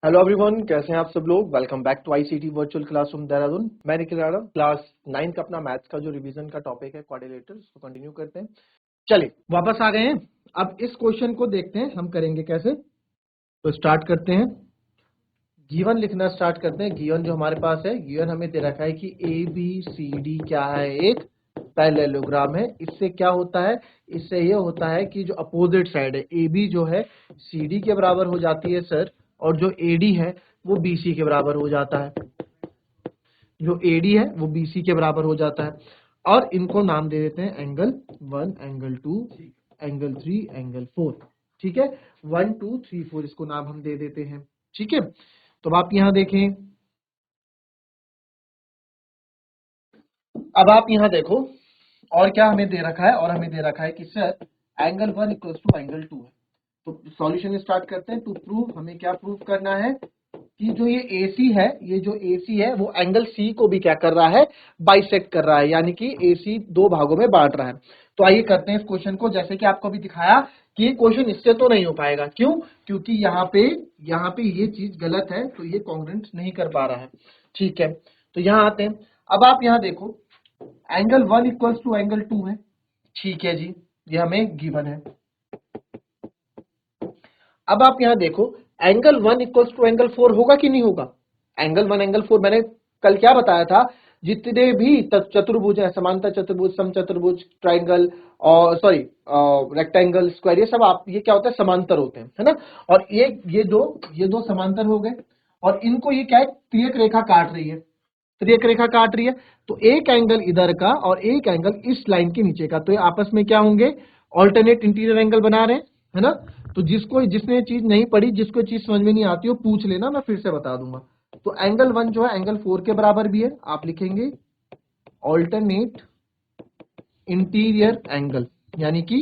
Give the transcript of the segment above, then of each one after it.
Hello everyone, कैसे हैं आप सब लोग। Welcome back to ICT virtual classroom Dehradun. मैं निखिल राणा। क्लास 9 का अपना मैथ्स का जो रिवीजन का टॉपिक है क्वाड्रिलेटरल, उसको कंटिन्यू करते हैं। चलिए वापस आ गए हैं। अब इस क्वेश्चन को देखते हैं हम करेंगे कैसे। तो स्टार्ट करते हैं। गिवन लिखना स्टार्ट करते हैं। गिवन जो हमारे पास है, गिवन हमें दे रखा है कि ए बी सी डी क्या है, एक पैरेललोग्राम है। इससे क्या होता है, इससे ये होता है कि जो अपोजिट साइड है ए बी जो है सी डी के बराबर हो जाती है सर, और जो ए डी है वो बी सी के बराबर हो जाता है। जो एडी है वो बीसी के बराबर हो जाता है। और इनको नाम दे देते हैं एंगल 1, एंगल 2, एंगल 3, एंगल 4। ठीक है, 1 2 3 4 इसको नाम हम दे देते हैं। ठीक है, तो आप यहां देखें। अब आप यहां देखो और क्या हमें दे रखा है, और हमें दे रखा है कि sir angle 1 equals to angle 2 है। तो सॉल्यूशन स्टार्ट करते हैं। टू प्रूव, हमें क्या प्रूव करना है कि जो ये AC है, ये जो AC है वो एंगल C को भी क्या कर रहा है, बाइसेक्ट कर रहा है, यानी कि AC दो भागों में बांट रहा है। तो आइए करते हैं इस क्वेश्चन को। जैसे कि आपको भी दिखाया कि ये क्वेश्चन इससे तो नहीं हो पाएगा। क्यों? क्योंकि यहाँ पे ये चीज गलत है, तो ये कॉन्ग्रुएंट नहीं कर पा रहा है। ठीक है, तो यहाँ आते हैं। अब आप यहाँ देखो, एंगल 1 इक्वल्स टू एंगल 2 है। ठीक है जी, ये हमें गिवन है। अब आप यहां देखो, एंगल 1 इक्वल्स टू एंगल 4 होगा कि नहीं होगा। एंगल 1 एंगल 4 मैंने कल क्या बताया था, जितने भी चतुर्भुज है, समांतर चतुर्भुज, समचतुर्भुज, ट्राइंगल और सॉरी रेक्टेंगल, स्क्वायर, ये सब आप ये क्या होता है, समांतर होते हैं, है ना। और ये दो समांतर हो गए, और इनको ये क्या है, त्रियक रेखा काट रही है। त्रियक रेखा काट रही है, तो एक एंगल इधर का और एक एंगल इस लाइन के नीचे का, तो ये आपस में क्या होंगे, ऑल्टरनेट इंटीरियर एंगल बना रहे हैं, है ना। तो जिसने ये चीज नहीं पढ़ी, जिसको चीज समझ में नहीं आती हो, पूछ लेना, मैं फिर से बता दूंगा। तो एंगल 1 जो है एंगल 4 के बराबर भी है। आप लिखेंगे ऑल्टरनेट इंटीरियर एंगल, यानी कि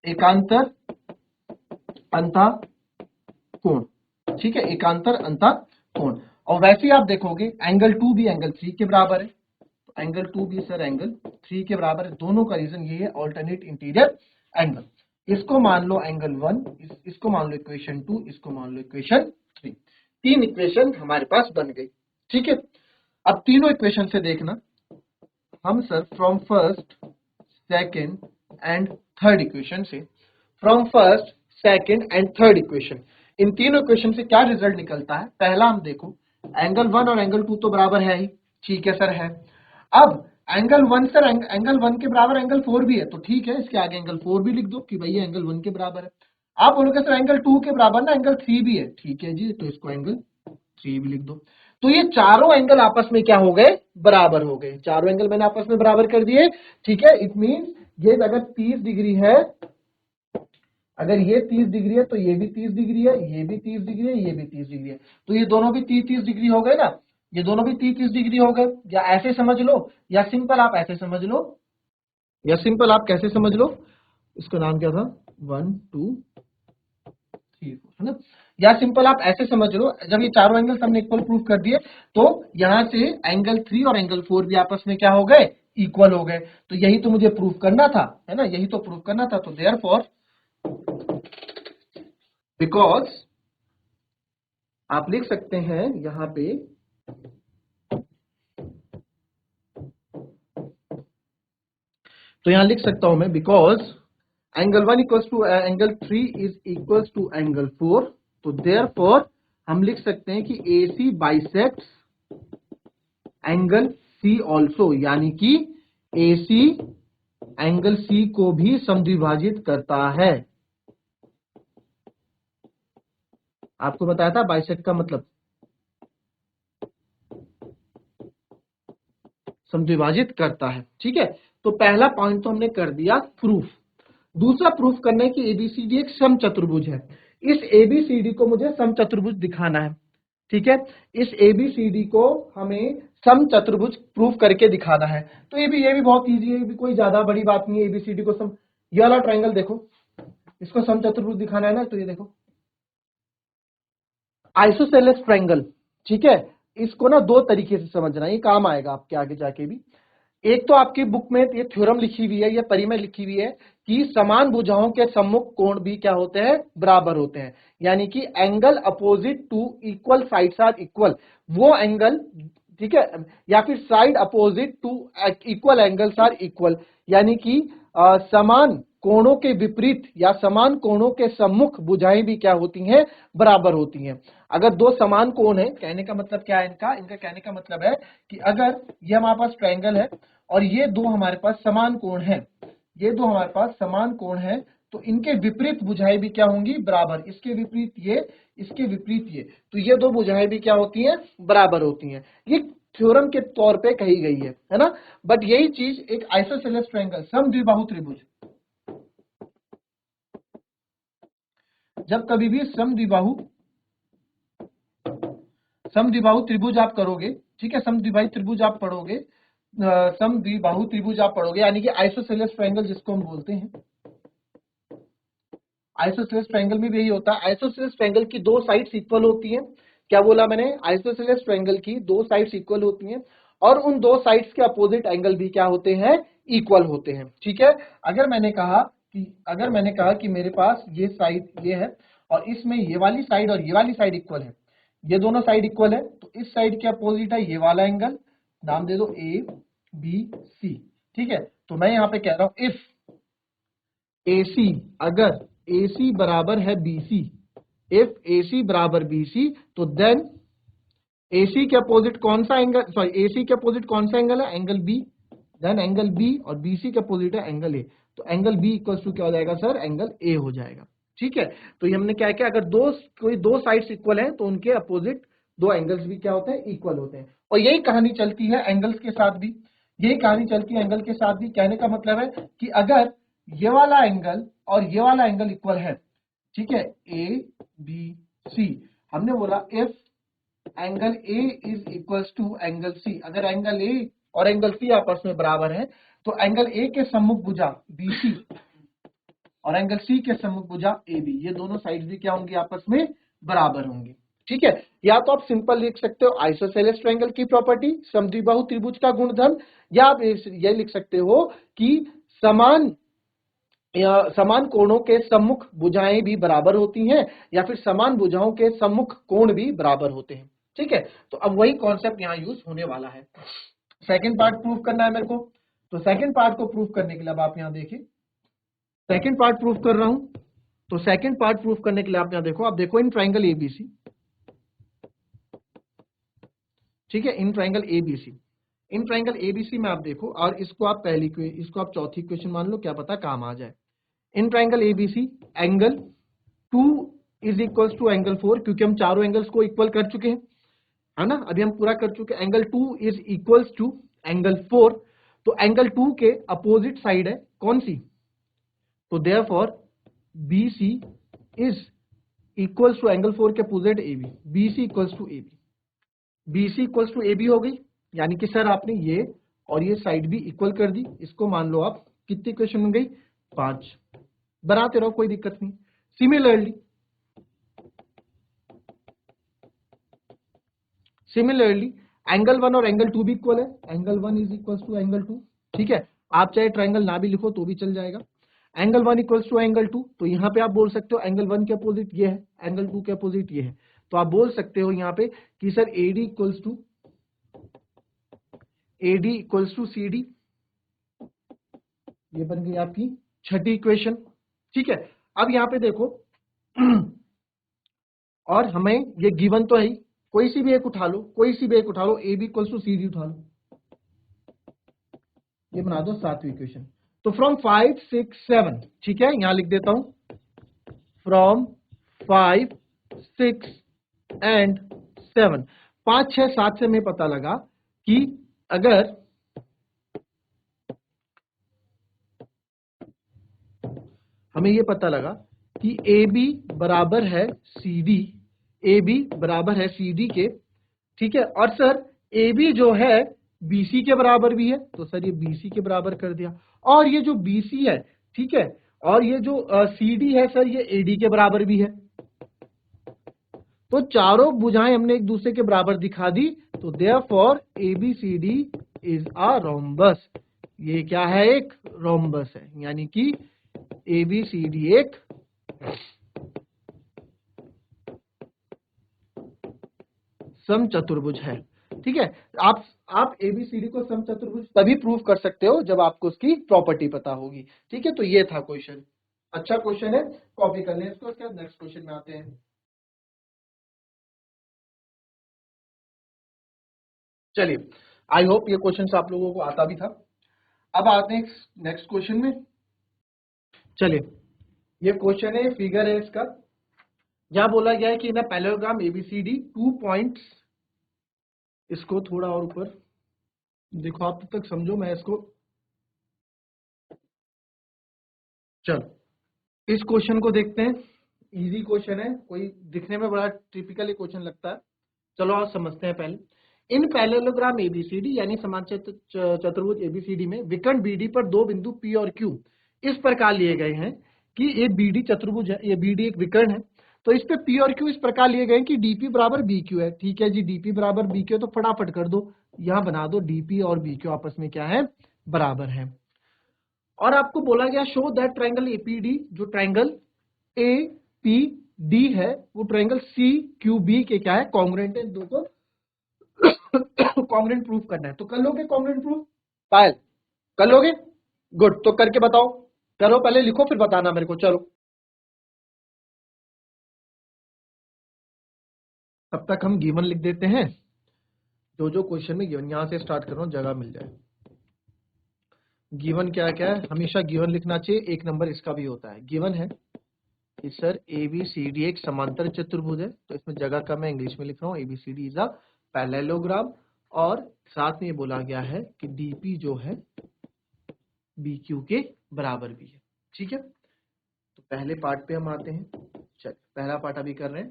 एकांतर अंतः कोण। ठीक है, एकांतर अंतः कोण। और वैसे ही आप देखोगे एंगल 2 भी एंगल 3 के बराबर है। तो एंगल 2 भी सर एंगल 3 के बराबर है। दोनों का रीजन ये है, ऑल्टरनेट इंटीरियर एंगल। इसको मान लो एंगल 1, इसको मान लो इक्वेशन 2, इसको मान लो इक्वेशन 3। तीन इक्वेशन हमारे पास बन गई। ठीक है, अब तीनों इक्वेशन से देखना हम sir from first, second and third equation से, from first, second and third equation, इन तीनों इक्वेशन से क्या रिजल्ट निकलता है। पहला हम देखो, एंगल 1 और एंगल 2 तो बराबर है ही। ठीक है सर, है। अब एंगल 1 सर, एंगल 1 के बराबर एंगल 4 भी है, तो ठीक है, इसके आगे एंगल 4 भी लिख दो कि भाई एंगल 1 के बराबर है। आप बोलोगे सर एंगल 2 के बराबर ना एंगल 3 भी है, ठीक है जी, तो इसको एंगल 3 भी लिख दो। तो ये चारों एंगल आपस में क्या हो गए, बराबर हो गए। चारों एंगल मैंने आपस में बराबर कर दिए। ठीक है, इट मींस ये अगर 30 डिग्री है, अगर ये 30 डिग्री है तो ये भी 30 डिग्री है, ये भी 30 डिग्री है, ये भी 30 डिग्री है, तो ये दोनों भी 30-30 डिग्री हो गए ना। ये दोनों भी 30-30 डिग्री हो गए। या ऐसे समझ लो, या सिंपल आप ऐसे समझ लो, या सिंपल आप कैसे समझ लो, इसका नाम क्या था, 1 2 3 4, है ना। या सिंपल आप ऐसे समझ लो, जब ये चारों एंगल हमने इक्वल प्रूफ कर दिए, तो यहां से एंगल 3 और एंगल 4 भी आपस में क्या हो गए, इक्वल हो गए। तो यही तो मुझे प्रूफ करना था, है ना, यही तो प्रूफ करना था। तो देयरफॉर, बिकॉज आप लिख सकते हैं यहां पे, तो यहां लिख सकता हूं मैं, because angle 1 equals to angle 3 is equals to angle 4। तो देयरफॉर हम लिख सकते हैं कि AC bisects angle C also, यानी कि AC एंगल C को भी समद्विभाजित करता है। आपको बताया था बाइसेक्ट का मतलब समद्विभाजित करता है। ठीक है, तो पहला पॉइंट तो हमने कर दिया प्रूफ। दूसरा प्रूफ करना है कि एबीसीडी एक समचतुर्भुज है। इस एबीसीडी को मुझे समचतुर्भुज दिखाना है। ठीक है, इस एबीसीडी को हमें समचतुर्भुज प्रूफ करके दिखाना है। तो ये भी बहुत इजी है, ये भी कोई ज्यादा बड़ी बात नहीं है। एबीसीडी को सम, ये वाला ट्रायंगल देखो, इसको समचतुर्भुज दिखाना है ना, तो ये देखो आइसोसेलेस ट्रायंगल। ठीक है, इसको ना दो तरीके से समझना, ये काम आएगा आपके आगे जाके भी। एक तो आपकी बुक में ये थ्योरम लिखी हुई है, ये परिमेय लिखी हुई है कि समान भुजाओं के सम्मुख कोण भी क्या होते हैं, बराबर होते हैं। यानी कि angle opposite to equal sides are equal, वो एंगल, ठीक है, या फिर side opposite to equal angles are equal, यानी कि समान कोणों के विपरीत या समान कोणों के सम्मुख भुजाएं भी क्या होती हैं, बराबर होती हैं। अगर दो समान कोण है, कहने का मतलब क्या है इनका कहने का मतलब है कि अगर ये हमारे पास ट्रायंगल है और ये दो हमारे पास समान कोण है, ये दो हमारे पास समान कोण है, तो इनके विपरीत भुजाएं भी क्या होंगी, बराबर। इसके विपरीत ये, इसके विपरीत ये, तो ये दो भुजाएं भी क्या होती हैं, बराबर होती हैं। ये थ्योरम के तौर पे कही गई है ना। बट यही चीज एक आइसोसेलेस ट्रायंगल, समद्विबाहु त्रिभुज, जब कभी भी समद्विबाहु त्रिभुज आप करोगे, ठीक है, समद्विबाहु त्रिभुज आप पढ़ोगे, समद्विबाहु त्रिभुज आप पढ़ोगे, यानी कि आइसोसेलेस ट्रायंगल जिसको हम बोलते हैं, आइसोसेलेस ट्रायंगल में भी यही होता है। आइसोसेलेस ट्रायंगल की दो साइड्स इक्वल होती हैं। क्या बोला मैंने, आइसोसेलेस ट्रायंगल की दो साइड्स इक्वल होती हैं और उन दो साइड्स के अपोजिट एंगल भी क्या होते हैं, इक्वल होते हैं। ठीक है, अगर मैंने कहा कि मेरे पास ये साइड ये है और इसमें ये वाली साइड और ये वाली साइड इक्वल है, ये दोनों साइड इक्वल है, तो इस साइड के अपोजिट है ये वाला एंगल, नाम दे दो ए बी सी। ठीक है, तो मैं यहां पे कह रहा हूं इफ AC, अगर AC बराबर है BC, इफ AC बराबर BC, तो देन AC के अपोजिट कौन सा एंगल, सॉरी AC के अपोजिट कौन सा एंगल है, angle B, then angle B, और BC के अपोजिट है एंगल A, तो एंगल B इक्वल्स टू क्या हो जाएगा सर, एंगल A हो जाएगा। ठीक है, तो ये हमने क्या किया, अगर कोई दो साइड्स इक्वल है तो उनके अपोजिट दो एंगल्स भी क्या होते हैं, इक्वल होते हैं। और यही कहानी चलती है एंगल्स के साथ भी, यही कहानी चलती है एंगल के साथ भी। कहने का मतलब है कि अगर ये वाला एंगल और ये वाला एंगल इक्वल है, ठीक है, ए बी सी, हमने बोला if angle A is equals to angle C, अगर एंगल ए और एंगल सी आपस में बराबर है, तो एंगल ए के सम्मुख भुजा BC और एंगल सी के सम्मुख भुजा AB, ये दोनों साइड्स भी क्या होंगी, आपस में बराबर होंगी। ठीक है, या तो आप सिंपल लिख सकते हो आइसोसेलेस ट्रायंगल की प्रॉपर्टी, समद्विबाहु त्रिभुज का गुणधर्म, या आप ये लिख सकते हो कि समान कोणों के सम्मुख भुजाएं भी बराबर होती हैं, या फिर समान भुजाओं के सम्मुख कोण भी बराबर होते हैं। ठीक है, तो अब वही कॉन्सेप्ट यहां यूज होने वाला है। सेकंड पार्ट प्रूव करना है मेरे को, तो सेकंड पार्ट को प्रूव करने के लिए अब आप यहां देखिए, सेकंड पार्ट प्रूव कर रहा हूं। तो सेकंड पार्ट प्रूव करने के लिए आप यहां देखो, आप देखो इन ट्रायंगल ABC, ठीक है, इन ट्रायंगल ABC, इन ट्रायंगल ABC में आप देखो, और इसको आप चौथी इक्वेशन मान लो, क्या पता काम आ जाए। In triangle ABC angle 2 is equals to angle 4, क्योंकि हम चारों एंगल्स को इक्वल कर चुके हैं, है ना, अभी हम पूरा कर चुके हैं। Angle 2 is equals to angle 4, तो एंगल 2 के अपोजिट साइड है कौन सी, तो therefore BC is equals to angle 4 के opposite AB, BC equals to AB, BC equals to AB हो गई। यानी कि सर आपने ये और ये साइड भी इक्वल कर दी, इसको मान लो आप कितनी इक्वेशन बन गई, 5, बनाते रहो कोई दिक्कत नहीं। सिमिलरली एंगल 1 और एंगल 2 भी इक्वल है, angle 1 is equals to angle 2। ठीक है, आप चाहे ट्रायंगल ना भी लिखो तो भी चल जाएगा। एंगल 1 इक्वल्स टू एंगल 2, तो यहां पे आप बोल सकते हो एंगल 1 के अपोजिट ये है, एंगल 2 के अपोजिट ये है, तो आप बोल सकते हो यहां पे कि sir AD equals to CD, ये बन गई आपकी छठी इक्वेशन। ठीक है, अब यहां पे देखो और हमें ये गिवन तो है ही, कोई सी भी एक उठा लो, AB इक्वल्स टू CD उठा लो, ये बना दो सातवीं इक्वेशन। तो फ्रॉम 5 6 7, ठीक है, यहां लिख देता हूं, फ्रॉम 5 6 एंड 7, 5 6 7 से हमें पता लगा कि अगर हमें ये पता लगा कि AB बराबर है CD, AB बराबर है CD के, ठीक है, और सर AB जो है BC के बराबर भी है, तो सर ये BC के बराबर कर दिया, और ये जो BC है, ठीक है, और ये जो CD है सर ये AD के बराबर भी है, तो चारों भुजाएं हमने एक दूसरे के बराबर दिखा दी, तो therefore ABCD is a rhombus. ये क्या है? एक रोम्बस है, यानी कि ABCD एक समचतुर्भुज है। ठीक है, आप ABCD को समचतुर्भुज तभी प्रूव कर सकते हो जब आपको उसकी प्रॉपर्टी पता होगी। ठीक है, तो ये था क्वेश्चन। अच्छा क्वेश्चन है, कॉपी कर लें इसको। उसके बाद नेक्स्ट क्वेश्चन में आते हैं। चलिए, आई होप ये क्वेश्चन आप लोगों को आता भी था। अब आते हैं नेक्स्ट क्वेश्चन में। चलिए, ये क्वेश्चन है, फिगर है इसका। यहां बोला गया है कि ना पैरेललोग्राम ABCD 2 पॉइंट्स, इसको थोड़ा और ऊपर देखो, आप तब तक समझो, मैं इसको, चलो इस क्वेश्चन को देखते हैं। इजी क्वेश्चन है, कोई दिखने में बड़ा टिपिकली क्वेश्चन लगता है। चलो आप समझते हैं पहले। इन पैरेललोग्राम ABCD यानी समांतर चतुर्भुज ABCD में विकर्ण BD पर दो बिंदु P और Q इस प्रकार लिए गए हैं कि ये BD चतुर्भुज है, ये BD एक विकर्ण है, तो इस पे P और Q इस प्रकार लिए गए हैं कि DP बराबर BQ है। ठीक है जी, DP बराबर BQ, तो फटाफट कर दो, यहां बना दो DP और BQ आपस में क्या है? बराबर है। और आपको बोला गया शो दैट ट्रायंगल APD, जो ट्रायंगल APD है वो ट्रायंगल CQB के क्या है? कॉन्ग्रुएंट है। दो को कॉन्ग्रुएंट प्रूफ करना है, तो कर लोगे कॉन्ग्रुएंट प्रूफ? पायल कर लोगे? गुड, तो करके बताओ। करो, पहले लिखो फिर बताना मेरे को। चलो, तब तक हम गिवन लिख देते हैं। जो क्वेश्चन में गिवन, यहां से स्टार्ट कर रहा हूं, जगह मिल जाए। गिवन क्या क्या है? हमेशा गिवन लिखना चाहिए। एक नंबर इसका भी होता है। गिवन है कि सर ABCD एक समांतर चतुर्भुज है, तो इसमें जगह का मैं इंग्लिश में लिख रहा हूँ, ABCD इज अ पैरेललोग्राम। और साथ में ये बोला गया है कि DP जो है BQ के बराबर भी है। ठीक है, तो पहले पार्ट पे हम आते हैं। चल, पहला पार्ट अभी कर रहे हैं।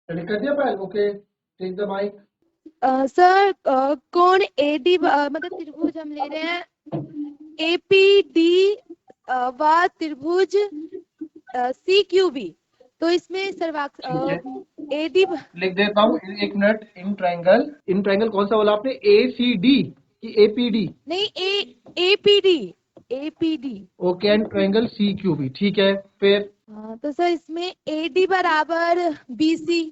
चलिए, कर दिया पहले? Okay, take the mic. Sir कोण AD मतलब त्रिभुज हम ले रहे हैं APD व त्रिभुज CQB, तो इसमें सर्वाक्ष AD लिख देता हूँ, एक मिनट। इन ट्रायंगल कौन सा बोला आपने? ACD कि APD? नहीं, APD। Okay, and triangle CQB। ठीक है, फिर तो सर इसमें AD बराबर BC।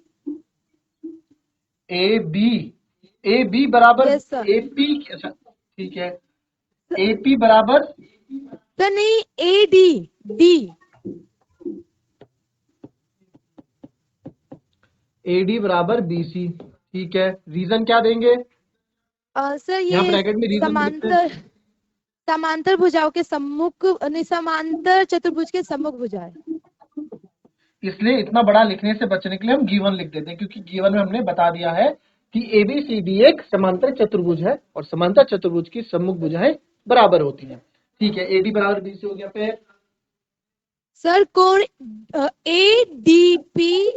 AB बराबर यस सर। AP। अच्छा, ठीक है, AP बराबर सर नहीं, AD AD बराबर BC। ठीक है, रीजन क्या देंगे? सर यहाँ ये ब्रैकेट में रीजन भी लिखते हैं। समांतर भुजाओं के सम्मुख, नहीं, समांतर चतुर्भुज के सम्मुख भुजा है। इसलिए इतना बड़ा लिखने से बचने के लिए हम गिवन लिख देते हैं, क्योंकि गिवन में हमने बता दिया है कि ABCD एक समांतर चतुर्भुज है और समांतर चतुर्भुज की सम्मुख भुजाएं बराबर होती हैं। ठीक है, AD बराबर BC हो गया। फिर सर कोण ADP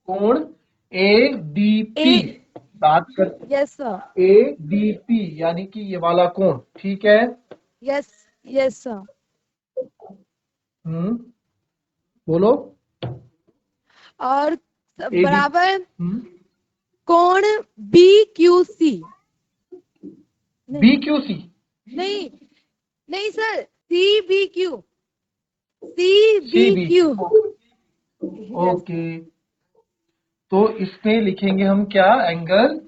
कोण ADP, बात कर यस सर। ADP यानी कि ये वाला कोण। ठीक है, यस सर। बोलो। और AD बराबर कोण BQC। BQC। नहीं नहीं सर, CBQ। CBQ ओके, तो इसमें लिखेंगे हम क्या? एंगल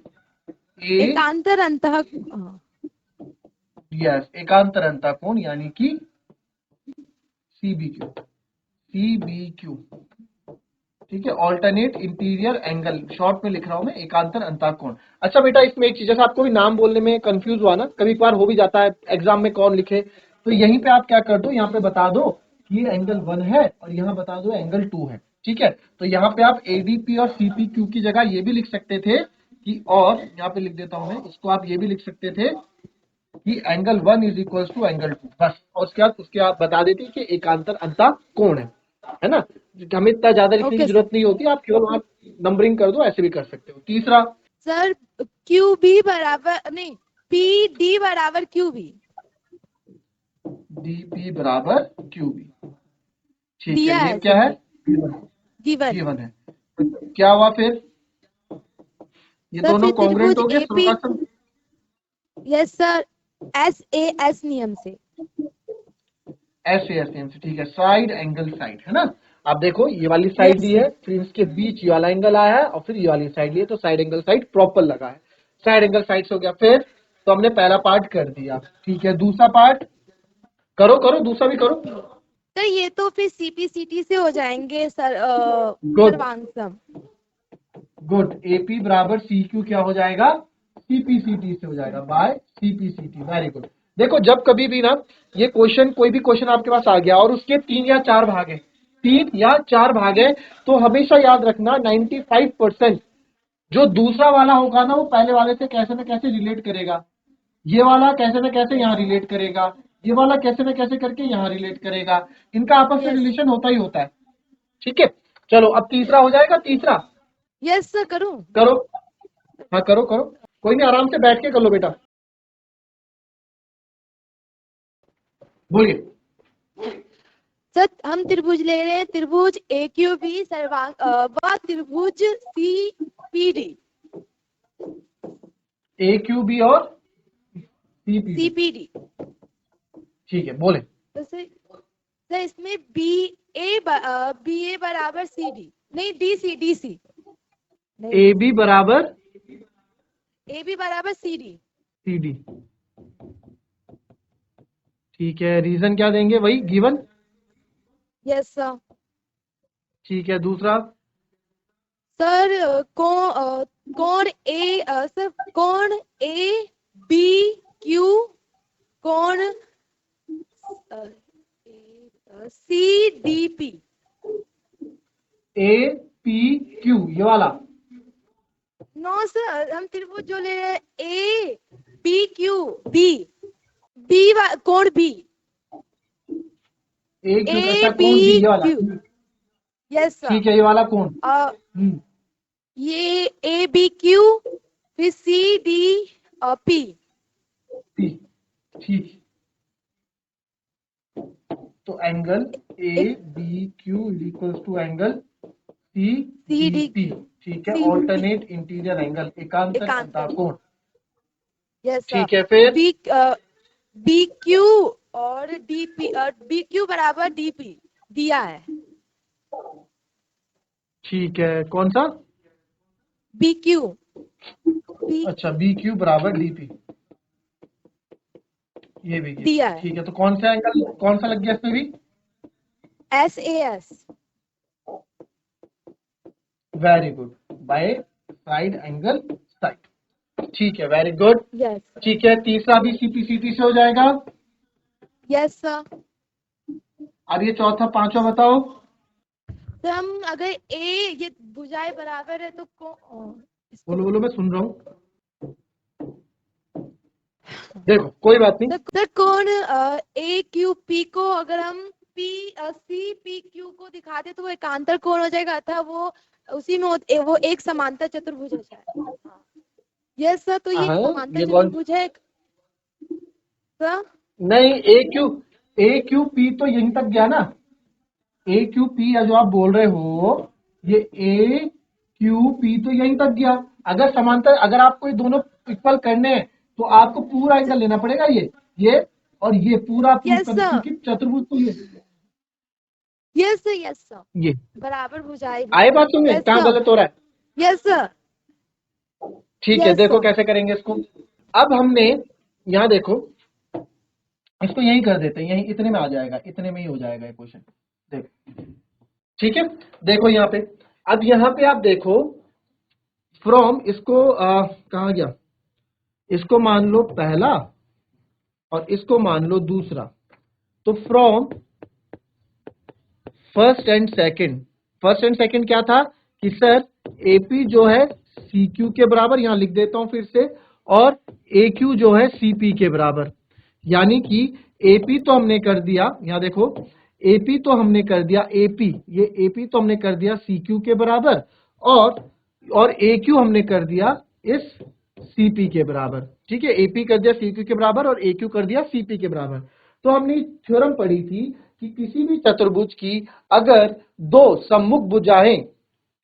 एकांतर अंतः। यस, एकांतर अंतःकोण यानी कि CBQ। ठीक है, ऑल्टरनेट इंटीरियर एंगल, शॉर्ट में लिख रहा हूं मैं, एकांतर अंतःकोण। अच्छा बेटा, इसमें एक चीज, जैसे आपको भी नाम बोलने में कंफ्यूज हुआ ना, कभी कभार हो भी जाता है एग्जाम में कौन लिखे, तो यहीं पे आप क्या कर दो, यहाँ पे बता दो कि ये एंगल 1 है और यहाँ बता दो एंगल 2 है। ठीक है, तो यहाँ पे आप ADP और CPQ की जगह ये भी लिख सकते थे कि, और यहाँ पे लिख देता हूं मैं इसको, आप ये भी लिख सकते थे कि angle 1 is equal to angle 2, बस। और उसके आप बता देते कि एकांतर अंतःकोण है ना। हमें इतना ज्यादा लिखने की ओके सर। जरूरत नहीं होती, आप केवल वहां नंबरिंग कर दो, ऐसे भी कर सकते हो। तीसरा, सर QB बराबर, नहीं, PD बराबर QB। DP बराबर QB। ठीक है, दिया ये है क्या सर, है? गिवन। गिवन है। क्या हुआ फिर? ये सर दोनों फिर कॉन्ग्रुएंट त्रिभुज हो गए, AP। सर्वकाशन। यस सर, SAS नियम से। SAS नियम से, ठीक है। साइड एंगल साइड है ना। आप देखो ये वाली साइड Yes, ली है, फिर इसके बीच ये वाला एंगल आया है और फिर ये वाली साइड ली है, तो साइड एंगल साइड प्रॉपर लगा है। साइड एंगल साइड से हो गया। फिर तो हमने पहला पार्ट कर दिया, ठीक है। दूसरा पार्ट करो करो, दूसरा भी करो। सर ये तो फिर CPCT से हो जाएंगे सर, गुड सर्वांगसम। गुड। AP बराबर CQ क्या हो जाएगा? CPCT से हो जाएगा, बाय CPCT। Very good. देखो जब कभी भी ना ये क्वेश्चन, कोई भी क्वेश्चन आपके पास आ गया और उसके 3 या 4 भाग है, 3 या 4 भाग है, तो हमेशा याद रखना 95% जो दूसरा वाला होगा ना वो पहले वाले से कैसे न कैसे रिलेट करेगा। ये वाला कैसे न कैसे यहाँ रिलेट करेगा, ये वाला कैसे न कैसे करके यहाँ रिलेट करेगा। इनका आपस में Yes, रिलेशन होता ही होता है, ठीक है। चलो अब तीसरा हो जाएगा। तीसरा yes सर करूं? करो। हाँ करो करो, कोई नहीं, आराम से बैठ के कर लो बेटा। बोलिए। सर हम त्रिभुज ले रहे हैं, त्रिभुज AQB सर्वांग व त्रिभुज CPD। AQB और CPD, CPD ठीक है। बोले। तो सर इसमें BA बराबर CD, नहीं DC नहीं, AB बराबर AB बराबर CD। CD, ठीक है। रीजन क्या देंगे? वही गिवन, यस सर। ठीक है। दूसरा सर कोण सर कोण ABQ, कोण CDP। APQ ये वाला, नो सर, हम त्रिभुज जो ले रहे हैं ABQ कोण B। AQ, अच्छा कौन भी ये वाला, ABQ, यस सर। ठीक है। ये वाला कौन? ये ABQ फिर CDP। ठीक। तो angle ABQ equals to angle CDP, ठीक है। CDP, ऑल्टरनेट इंटीरियर एंगल, एकांतर एकांतर, अंतःकोण, यस सर। ठीक है। फिर BQ और DP, BQ बराबर DP दिया है। ठीक है, कौन सा? BQ अच्छा BQ बराबर DP, ये भी दिया है। ठीक है। तो कौन सा एंगल, कौन सा लग गया इसमें भी? SAS। Very good, by side angle side, ठीक है। वेरी गुड, यस ठीक है। तीसरा भी CPCT से हो जाएगा। Yes sir. अब ये चौथा पांचवा बताओ। तो हम अगर ये भुजाएं बराबर है तो बोलो बोलो, मैं सुन रहा हूँ। देखो कोई बात नहीं। सर कोण AQP को अगर हम CPQ को दिखाते तो वो एकांतर कोण हो जाएगा, अतः वो उसी में वो एक समांतर चतुर्भुज हो जाएगा। यस सर, तो ये एक समांतर ये कौन? चतुर्भुज है सर। नहीं, AQP तो यहीं तक गया ना। AQP जो आप बोल रहे हो, ये AQP तो यहीं तक गया। अगर समांतर, अगर आपको ये दोनों इक्वल करने हैं तो आपको पूरा एंगल लेना पड़ेगा, ये और ये पूरा प्रूफ यस कर, सर, क्योंकि चतुर्भुज तो यस सर, यस सर, ये बराबर भुजाएं। आए बात सुन में यस कहाँ सर, गलत हो रहा है? यस सर, ठीक है। यस देखो सर। कैसे करेंगे इसको। अब हमने यहाँ देखो, इसको यही कर देते हैं, यही इतने में आ जाएगा, इतने में ही हो जाएगा ये क्वेश्चन। देखो ठीक है। देखो यहाँ पे, अब यहाँ पे आप देखो, फ्रॉम इसको कहाँ गया, इसको मान लो पहला और इसको मान लो दूसरा। तो फ्रॉम फर्स्ट एंड सेकंड क्या था कि सर AP जो है CQ के बराबर, यहां लिख देता हूं फिर से, और AQ जो है CP के बराबर। यानी कि AP तो हमने कर दिया, यहां देखो AP तो हमने कर दिया, ये AP तो हमने कर दिया CQ के बराबर, और AQ हमने कर दिया इस CP के बराबर, ठीक है। AP कर दिया CQ के बराबर और AQ कर दिया CP के बराबर। तो हमने थ्योरम पढ़ी थी कि किसी भी चतुर्भुज की अगर दो सम्मुख भुजाएं,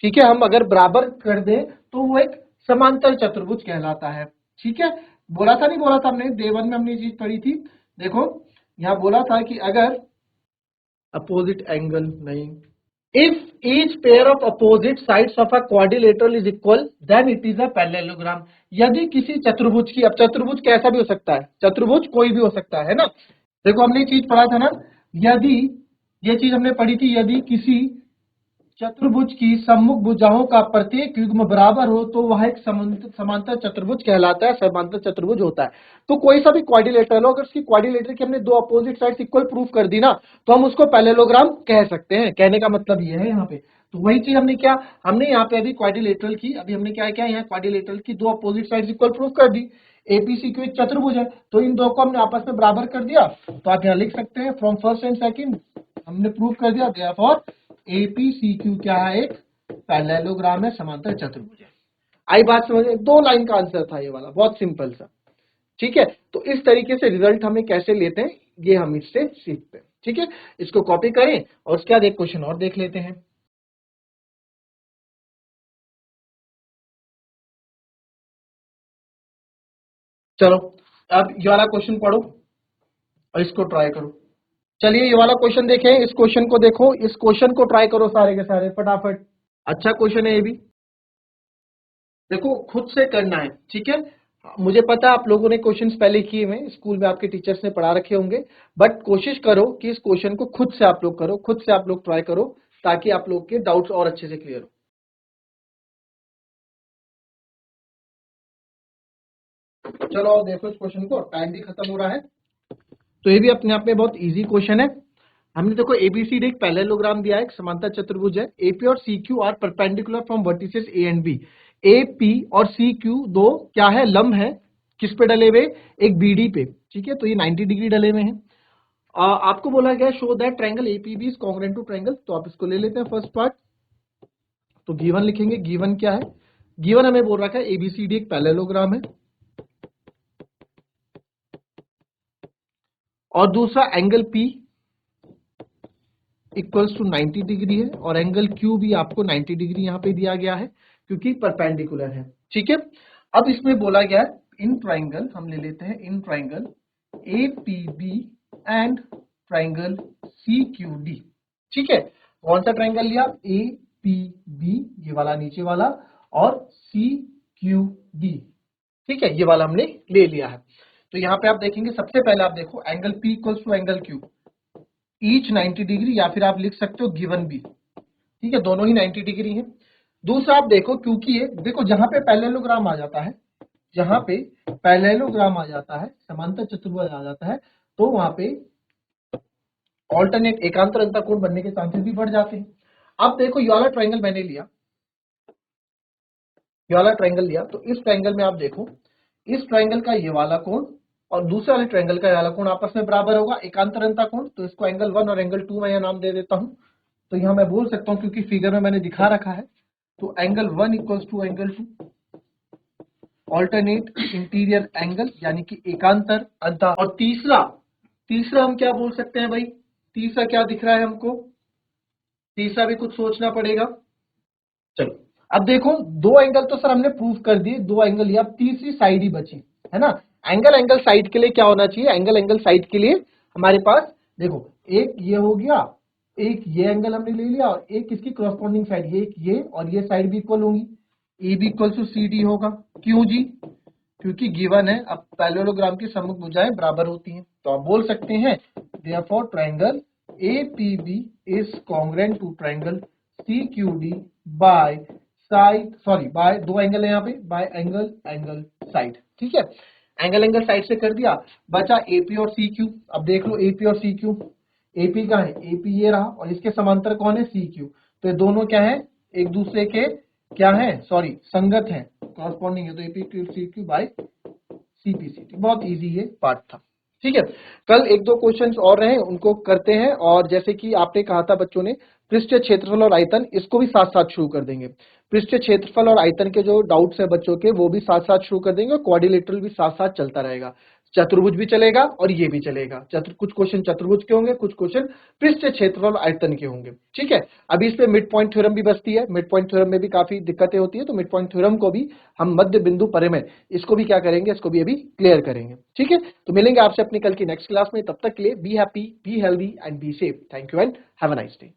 ठीक है, हम अगर बराबर कर दें तो वो एक समांतर चतुर्भुज कहलाता है, ठीक है। बोला था नहीं बोला था हमने, डे 1 में हमने ये चीज पढ़ी थी। देखो यहाँ बोला था कि अगर अपोजिट एंगल नहीं, if each pair of opposite sides of a quadrilateral is equal then it is a parallelogram. यदि किसी चतुर्भुज की, अब चतुर्भुज कैसा भी हो सकता है, चतुर्भुज कोई भी हो सकता है ना। देखो हमने ये चीज पढ़ा था ना, यदि, ये चीज हमने पढ़ी थी, यदि किसी चतुर्भुज की सम्मुख भुजाओं का प्रत्येक युग्म बराबर हो तो वह एक समांतर चतुर्भुज कहलाता है, समांतर चतुर्भुज होता है। तो कोई सा भी क्वाड्रिलेटरल हो, अगर उसकी क्वाड्रिलेटर की हमने दो अपोजिट साइड्स इक्वल प्रूफ कर दी ना, तो हम उसको पैरेललोग्राम कह सकते हैं। कहने का मतलब ये है यहाँ पे, तो वही चीज हमने क्या, हमने यहाँ पे अभी क्वाड्रिलेटरल की, अभी हमने क्या किया, यहाँ क्वाड्रिलेटरल की दो अपोजिट साइड्स इक्वल प्रूफ कर दी। एपीसी क्यू एक चतुर्भुज है, तो इन दो को हमने आपस में बराबर कर दिया। तो आप यहाँ लिख सकते हैं फ्रॉम फर्स्ट एंड सेकंड हमने प्रूफ कर दिया, देयरफॉर एपीसीक्यू क्या है, एक पैरेललोग्राम है, समांतर चतुर्भुज है। आई बात समझ में? 2 लाइन का आंसर था ये वाला, बहुत सिंपल सा। ठीक है, तो इस तरीके से रिजल्ट हमें कैसे लेते हैं ये हम इससे सीखते हैं। ठीक है, इसको कॉपी करें और उसके बाद एक क्वेश्चन और देख लेते हैं। चलो अब ये वाला क्वेश्चन पढ़ो और इसको ट्राई करो। चलिए ये वाला क्वेश्चन देखें, इस क्वेश्चन को देखो, इस क्वेश्चन को ट्राई करो सारे के सारे फटाफट। अच्छा क्वेश्चन है ये भी, देखो खुद से करना है। ठीक है, मुझे पता है आप लोगों ने क्वेश्चंस पहले किए हुए, स्कूल में आपके टीचर्स ने पढ़ा रखे होंगे, बट कोशिश करो कि इस क्वेश्चन को खुद से आप लोग करो, खुद से आप लोग ट्राई करो, ताकि आप लोग के डाउट्स और अच्छे से क्लियर हो। चलो और देखो इस क्वेश्चन को, टाइम भी खत्म हो रहा है। तो ये भी अपने आप में बहुत इजी क्वेश्चन है। हमने देखो एबीसीडी एक पैरेललोग्राम दिया है, एक समांतर चतुर्भुज है। एपी और C Q are perpendicular from vertices A and B. AP और सी क्यू दो क्या है, लंब है, किस पे डले हुए, एक बीडी पे। ठीक है, तो ये 90 डिग्री डले हुए हैं। आपको बोला गया show that triangle APB is congruent to triangle, तो आप इसको ले लेते हैं फर्स्ट पार्ट। तो गिवन लिखेंगे, गिवन क्या है, गिवन हमें बोल रखा है एबीसीडी एक पैरेललोग्राम है, और दूसरा angle P equals to 90 degree है, और एंगल क्यू भी आपको 90 डिग्री यहाँ पे दिया गया है क्योंकि परपेंडिकुलर है। ठीक है, अब इसमें बोला गया है इन ट्राइंगल, हम ले लेते हैं in triangle A P B and triangle C Q D. ठीक है, कौन सा ट्राइंगल लिया, ए पी बी ये वाला नीचे वाला, और सी क्यू डी। ठीक है, ये वाला हमने ले लिया है। तो यहाँ पे आप देखेंगे, सबसे पहले आप देखो angle P equals to angle Q each 90 degree, या फिर आप लिख सकते हो गिवन बी। ठीक है, दोनों ही 90 डिग्री है। दूसरा आप देखो, क्योंकि ये देखो जहां पे पैरेललोग्राम आ जाता है, जहां पे पैरेललोग्राम आ जाता है, समांतर चतुर्भुज आ जाता है, तो वहां पे ऑल्टरनेट एकांतर अंतःकोण बनने के चांसेस भी बढ़ जाते हैं। अब देखो ये वाला ट्रायंगल मैंने लिया, ये वाला ट्रायंगल लिया, तो इस ट्रायंगल में आप देखो, इस ट्रायंगल का ये वाला कोण और दूसरे वाले ट्रायंगल का ये वाला कोण आपस में बराबर होगा, एकांतर अंतःकोण। तो इसको एंगल 1 और एंगल 2 मैं यहाँ नाम दे देता हूं। तो यहाँ मैं बोल सकता हूँ, क्योंकि फिगर में मैंने दिखा रखा है, तो angle 1 equals to angle 2 alternate interior angle, यानी कि एकांतर अंतः। और तीसरा, तीसरा हम क्या बोल सकते हैं भाई, तीसरा क्या दिख रहा है हमको, तीसरा भी कुछ सोचना पड़ेगा। चलो अब देखो, दो एंगल तो सर हमने प्रूव कर दिए, दो एंगल लिया, अब तीसरी साइड ही बची है ना। एंगल एंगल साइड के लिए क्या होना चाहिए, एंगल एंगल साइड के लिए हमारे पास देखो, एक ये हो गया, एक ये एंगल हमने ले लिया, और एक इसकी क्रॉसपोंडिंग साइड, ये और ये साइड भी इक्वल होंगी, A B equal to C D होगा। क्यों जी, क्योंकि गिवन है, अब पैरेललोग्राम की सम्मुख भुजाएं बराबर होती हैं, तो आप बोल सकते हैं therefore triangle APB is congruent to triangle CQD by side, sorry by, दो एंगल है यहाँ पे, बाय एंगल एंगल साइड। ठीक है, एंगल एंगल साइड से कर दिया, बचा एपी और सी क्यू। अब देख लो एपी और सी क्यू, एपी का है, एपी ये रहा, और इसके समांतर कौन है, सी क्यू। तो ये दोनों क्या है, एक दूसरे के क्या है, सॉरी संगत है, कॉरस्पॉन्डिंग है, तो AP Q C Q by CPCT. बहुत इजी ये पार्ट था। ठीक है, कल एक दो क्वेश्चंस और रहे, उनको करते हैं। और जैसे कि आपने कहा था बच्चों ने, पृष्ठीय क्षेत्रफल और आयतन, इसको भी साथ साथ शुरू कर देंगे। पृष्ठीय क्षेत्रफल और आयतन के जो डाउट्स है बच्चों के, वो भी साथ साथ शुरू कर देंगे, और क्वाड्रिलेटरल भी साथ साथ चलता रहेगा। चतुर्भुज भी चलेगा और ये भी चलेगा। कुछ क्वेश्चन चतुर्भुज के होंगे, कुछ क्वेश्चन पृष्ठ, क्षेत्रफल, आयतन के होंगे। ठीक है, अभी इस पे मिड पॉइंट थ्योरम भी बचती है। मिड पॉइंट थ्योरम में भी काफी दिक्कतें होती है, तो मिड पॉइंट थ्योरम को भी हम मध्य बिंदु परिमेय, इसको भी क्या करेंगे, इसको भी अभी क्लियर करेंगे। ठीक है, तो मिलेंगे आपसे अपनी कल की नेक्स्ट क्लास में। तब तक के लिए be happy, be healthy and be safe. Thank you and have a nice day.